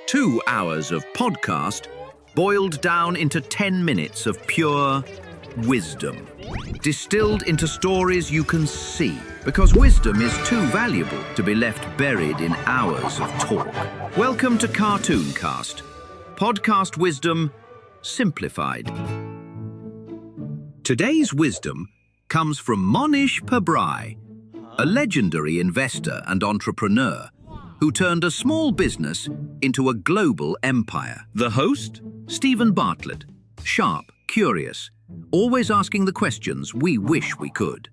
2 hours of podcast boiled down into 10 minutes of pure wisdom. Distilled into stories you can see, because wisdom is too valuable to be left buried in hours of talk. Welcome to CartoonCast, podcast wisdom simplified. Today's wisdom comes from Mohnish Pabrai, a legendary investor and entrepreneur who turned a small business into a global empire. The host, Stephen Bartlett, sharp, curious, always asking the questions we wish we could.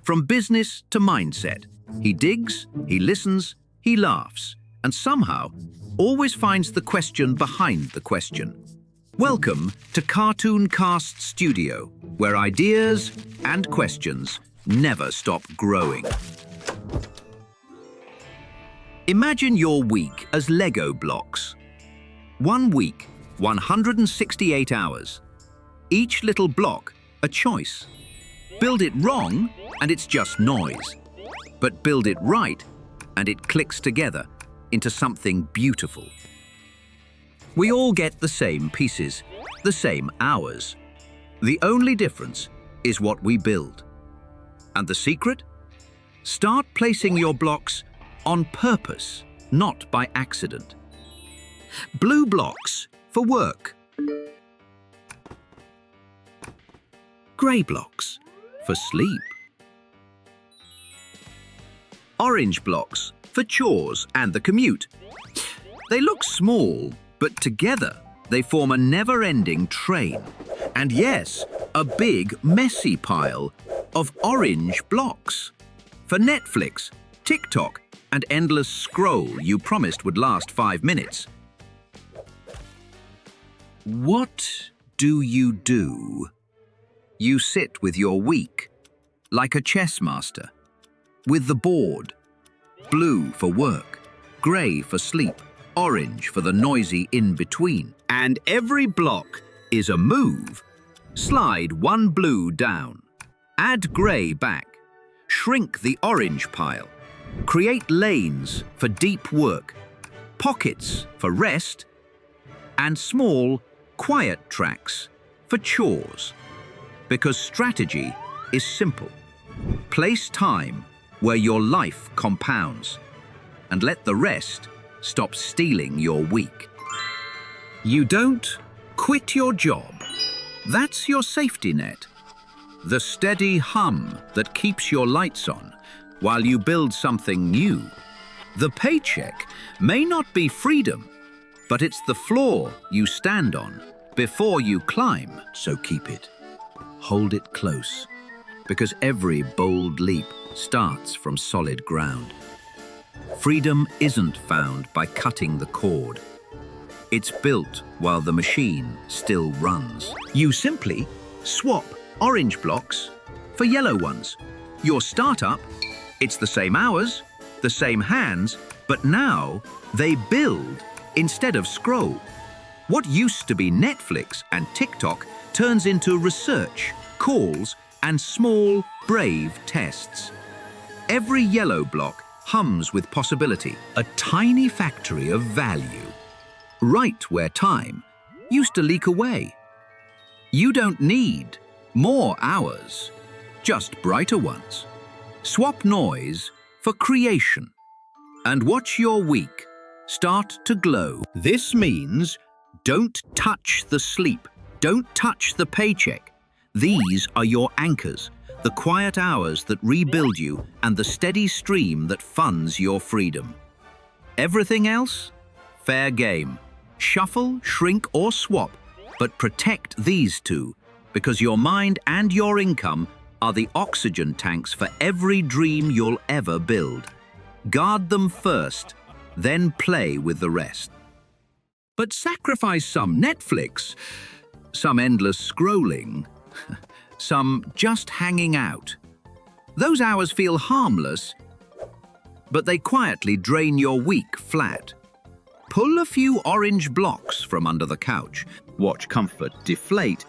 From business to mindset, he digs, he listens, he laughs, and somehow always finds the question behind the question. Welcome to CartoonCast Studio, where ideas and questions never stop growing. Imagine your week as Lego blocks. 1 week, 168 hours. Each little block, a choice. Build it wrong, and it's just noise. But build it right, and it clicks together into something beautiful. We all get the same pieces, the same hours. The only difference is what we build. And the secret? Start placing your blocks on purpose, not by accident. Blue blocks for work. Grey blocks for sleep. Orange blocks for chores and the commute. They look small, but together they form a never-ending train. And yes, a big, messy pile of orange blocks for Netflix, TikTok, and endless scroll you promised would last 5 minutes. What do? You sit with your week, like a chess master, with the board, blue for work, grey for sleep, orange for the noisy in-between. And every block is a move. Slide 1 blue down, add grey back, shrink the orange pile, create lanes for deep work, pockets for rest, and small, quiet tracks for chores. Because strategy is simple. Place time where your life compounds, and let the rest stop stealing your week. You don't quit your job. That's your safety net. The steady hum that keeps your lights on while you build something new. The paycheck may not be freedom, but it's the floor you stand on before you climb. So keep it. Hold it close, because every bold leap starts from solid ground. Freedom isn't found by cutting the cord. It's built while the machine still runs. You simply swap orange blocks for yellow ones. Your startup, it's the same hours, the same hands, but now they build instead of scroll. What used to be Netflix and TikTok turns into research, calls, and small, brave tests. Every yellow block hums with possibility, a tiny factory of value, right where time used to leak away. You don't need more hours, just brighter ones. Swap noise for creation, and watch your week start to glow. This means don't touch the sleep, don't touch the paycheck. These are your anchors, the quiet hours that rebuild you and the steady stream that funds your freedom. Everything else? Fair game. Shuffle, shrink, or swap, but protect these two, because your mind and your income are the oxygen tanks for every dream you'll ever build. Guard them first, then play with the rest. But sacrifice some Netflix, some endless scrolling, some just hanging out. Those hours feel harmless, but they quietly drain your week flat. Pull a few orange blocks from under the couch, watch comfort deflate,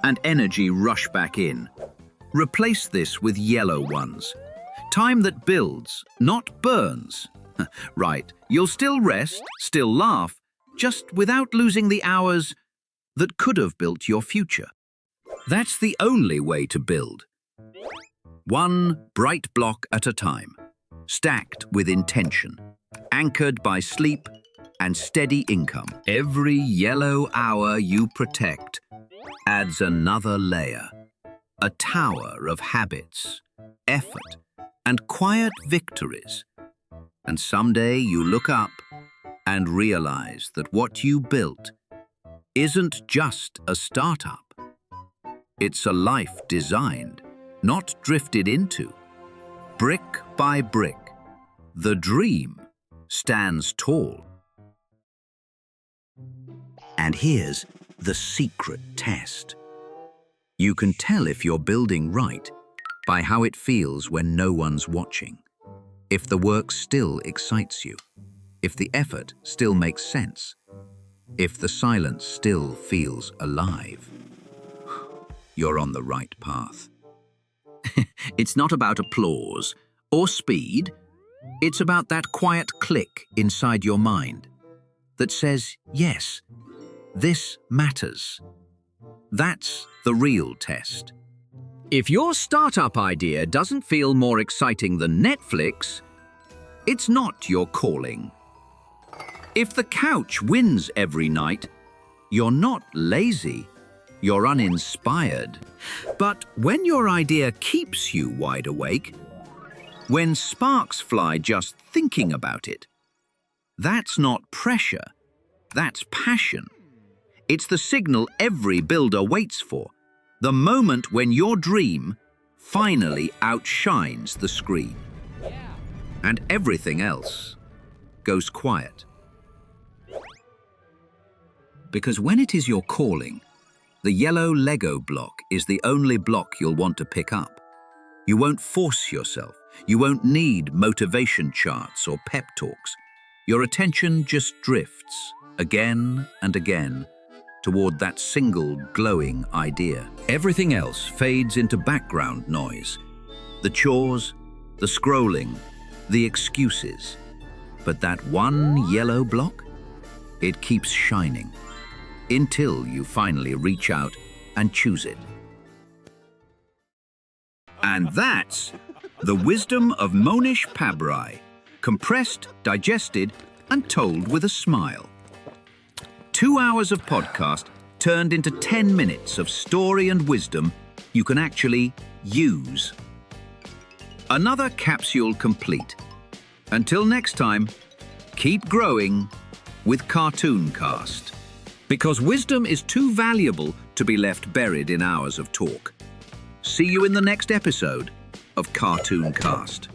and energy rush back in. Replace this with yellow ones. Time that builds, not burns. Right, you'll still rest, still laugh, just without losing the hours that could have built your future. That's the only way to build. One bright block at a time, stacked with intention, anchored by sleep and steady income. Every yellow hour you protect adds another layer, a tower of habits, effort, and quiet victories. And someday you look up and realize that what you built isn't just a startup. It's a life designed, not drifted into. Brick by brick, the dream stands tall. And here's the secret test. You can tell if you're building right by how it feels when no one's watching. If the work still excites you, if the effort still makes sense, if the silence still feels alive, you're on the right path. It's not about applause or speed. It's about that quiet click inside your mind that says, yes, this matters. That's the real test. If your startup idea doesn't feel more exciting than Netflix, it's not your calling. If the couch wins every night, you're not lazy, you're uninspired. But when your idea keeps you wide awake, when sparks fly just thinking about it, that's not pressure, that's passion. It's the signal every builder waits for, the moment when your dream finally outshines the screen. And everything else goes quiet. Because when it is your calling, the yellow Lego block is the only block you'll want to pick up. You won't force yourself. You won't need motivation charts or pep talks. Your attention just drifts again and again toward that single glowing idea. Everything else fades into background noise. The chores, the scrolling, the excuses. But that one yellow block, it keeps shining until you finally reach out and choose it. And that's the wisdom of Mohnish Pabrai, compressed, digested, and told with a smile. 2 hours of podcast turned into 10 minutes of story and wisdom you can actually use. Another capsule complete. Until next time, keep growing with CartoonCast. Because wisdom is too valuable to be left buried in hours of talk. See you in the next episode of CartoonCast.